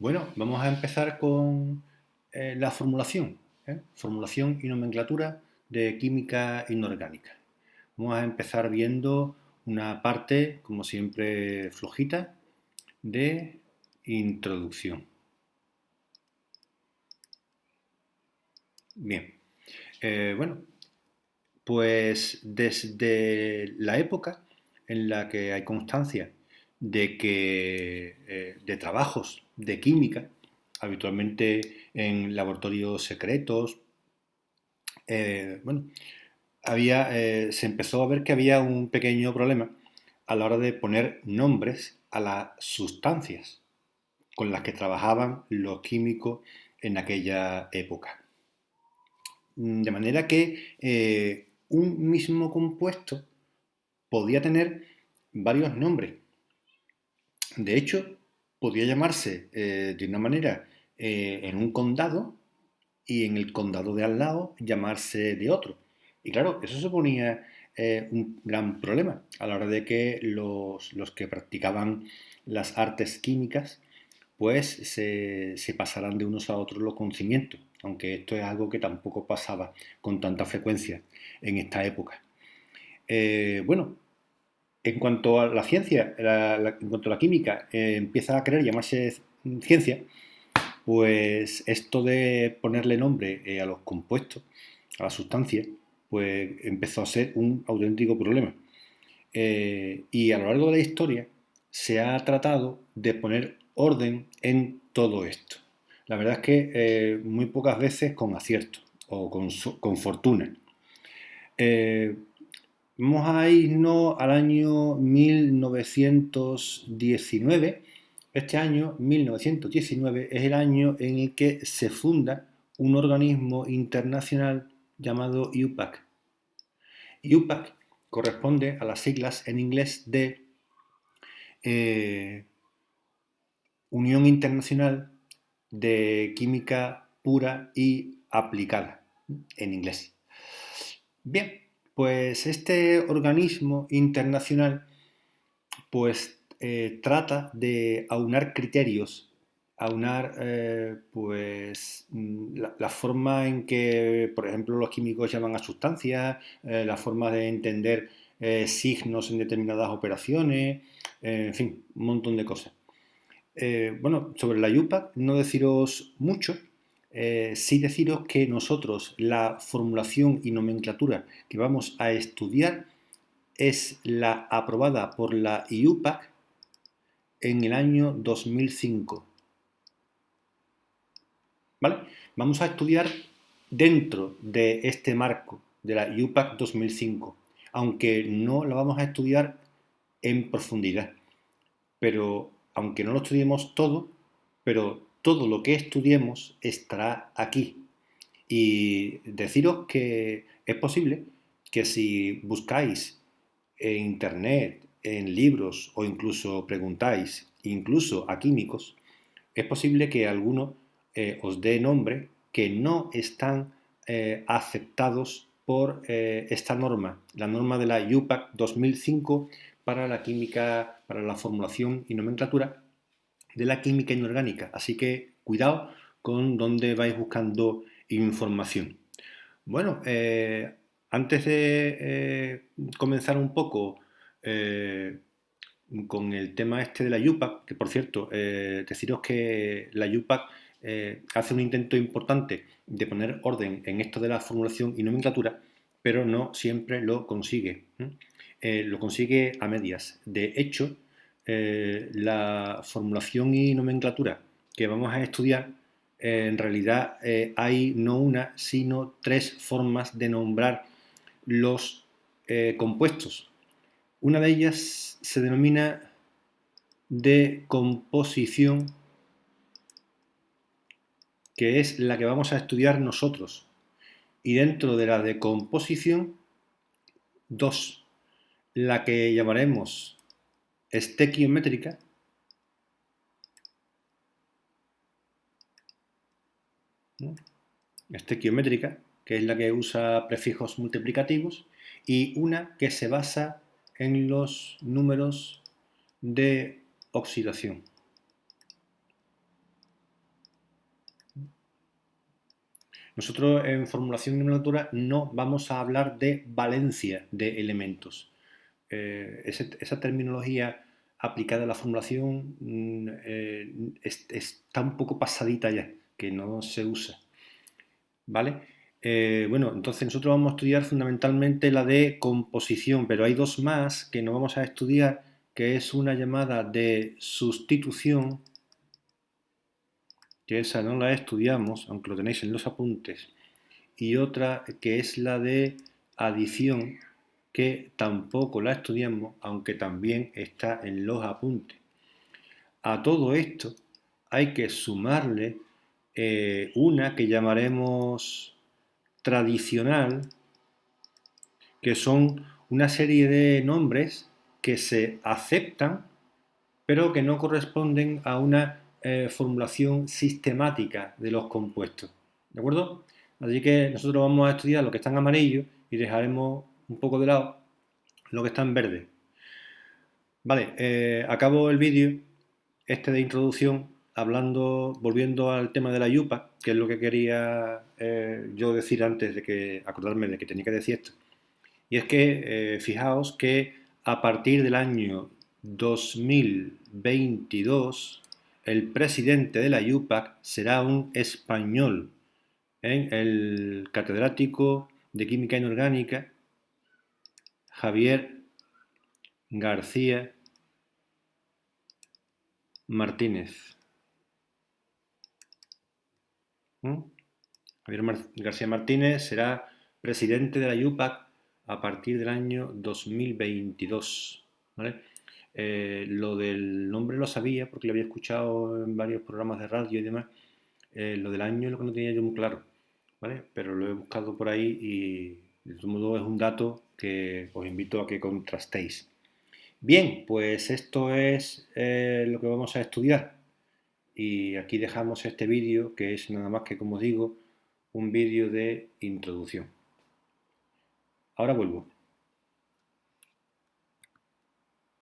Bueno, vamos a empezar con la formulación, formulación y nomenclatura de química inorgánica. Vamos a empezar viendo una parte, como siempre, flojita, de introducción. Bien, bueno, pues desde la época en la que hay constancia de que de trabajos de química, habitualmente en laboratorios secretos, bueno, se empezó a ver que había un pequeño problema a la hora de poner nombres a las sustancias con las que trabajaban los químicos en aquella época. De manera que un mismo compuesto podía tener varios nombres. De hecho, podía llamarse de una manera en un condado y en el condado de al lado llamarse de otro. Y claro, eso suponía un gran problema a la hora de que los que practicaban las artes químicas pues se pasaran de unos a otros los conocimientos, aunque esto es algo que tampoco pasaba con tanta frecuencia en esta época. Bueno, en cuanto a la ciencia, en cuanto a la química empieza a querer llamarse ciencia, pues esto de ponerle nombre a los compuestos, a las sustancias, pues empezó a ser un auténtico problema. Y a lo largo de la historia se ha tratado de poner orden en todo esto. La verdad es que muy pocas veces con acierto o con fortuna. Eh, Vamos a irnos al año 1919. Este año, 1919, es el año en el que se funda un organismo internacional llamado IUPAC. IUPAC corresponde a las siglas en inglés de eh, Unión Internacional de Química Pura y Aplicada, en inglés. Bien, pues este organismo internacional pues trata de aunar criterios, aunar pues la forma en que, por ejemplo, los químicos llaman a sustancias, la forma de entender signos en determinadas operaciones, en fin, un montón de cosas. Bueno, sobre la IUPAC no deciros mucho, sí deciros que nosotros la formulación y nomenclatura que vamos a estudiar es la aprobada por la IUPAC en el año 2005. ¿Vale? Vamos a estudiar dentro de este marco de la IUPAC 2005, aunque no la vamos a estudiar en profundidad. Pero aunque no lo estudiemos todo, pero todo lo que estudiemos estará aquí. Y deciros que es posible que si buscáis en internet, en libros o incluso preguntáis, incluso a químicos, es posible que alguno os dé nombre que no están aceptados por esta norma, la norma de la IUPAC 2005 para la química, para la formulación y nomenclatura de la química inorgánica. Así que cuidado con dónde vais buscando información. Bueno, antes de comenzar un poco eh, con el tema este de la IUPAC, que por cierto, deciros que la IUPAC hace un intento importante de poner orden en esto de la formulación y nomenclatura, pero no siempre lo consigue. Lo consigue a medias. De hecho, la formulación y nomenclatura que vamos a estudiar, en realidad hay no una, sino tres formas de nombrar los compuestos. Una de ellas se denomina de composición, que es la que vamos a estudiar nosotros. Y dentro de la de composición, dos. La que llamaremos estequiométrica, ¿no? Estequiométrica, que es la que usa prefijos multiplicativos, y una que se basa en los números de oxidación. Nosotros en formulación y nomenclatura no vamos a hablar de valencia de elementos. Esa terminología aplicada a la formulación está un poco pasadita ya, que no se usa. ¿Vale? Bueno, entonces nosotros vamos a estudiar fundamentalmente la de composición, pero hay dos más que no vamos a estudiar, que es una llamada de sustitución, que esa no la estudiamos, aunque lo tenéis en los apuntes, y otra que es la de adición, que tampoco la estudiamos, aunque también está en los apuntes. A todo esto hay que sumarle una que llamaremos tradicional, que son una serie de nombres que se aceptan, pero que no corresponden a una formulación sistemática de los compuestos. ¿De acuerdo? Así que nosotros vamos a estudiar lo que está en amarillo y dejaremos un poco de lado lo que está en verde. Vale, acabo el vídeo de introducción volviendo al tema de la yupa, que es lo que quería yo decir antes de que acordarme de que tenía que decir esto. Y es que fijaos que a partir del año 2022 el presidente de la IUPAC será un español, el catedrático de Química Inorgánica Javier García Martínez. Javier García Martínez será presidente de la IUPAC a partir del año 2022. ¿Vale? Lo del nombre lo sabía porque lo había escuchado en varios programas de radio y demás. Lo del año es lo que no tenía yo muy claro, ¿vale? Pero lo he buscado por ahí y de todo modo es un dato que os invito a que contrastéis. Bien, pues esto es lo que vamos a estudiar y aquí dejamos este vídeo que es nada más que, como digo, un vídeo de introducción. Ahora vuelvo.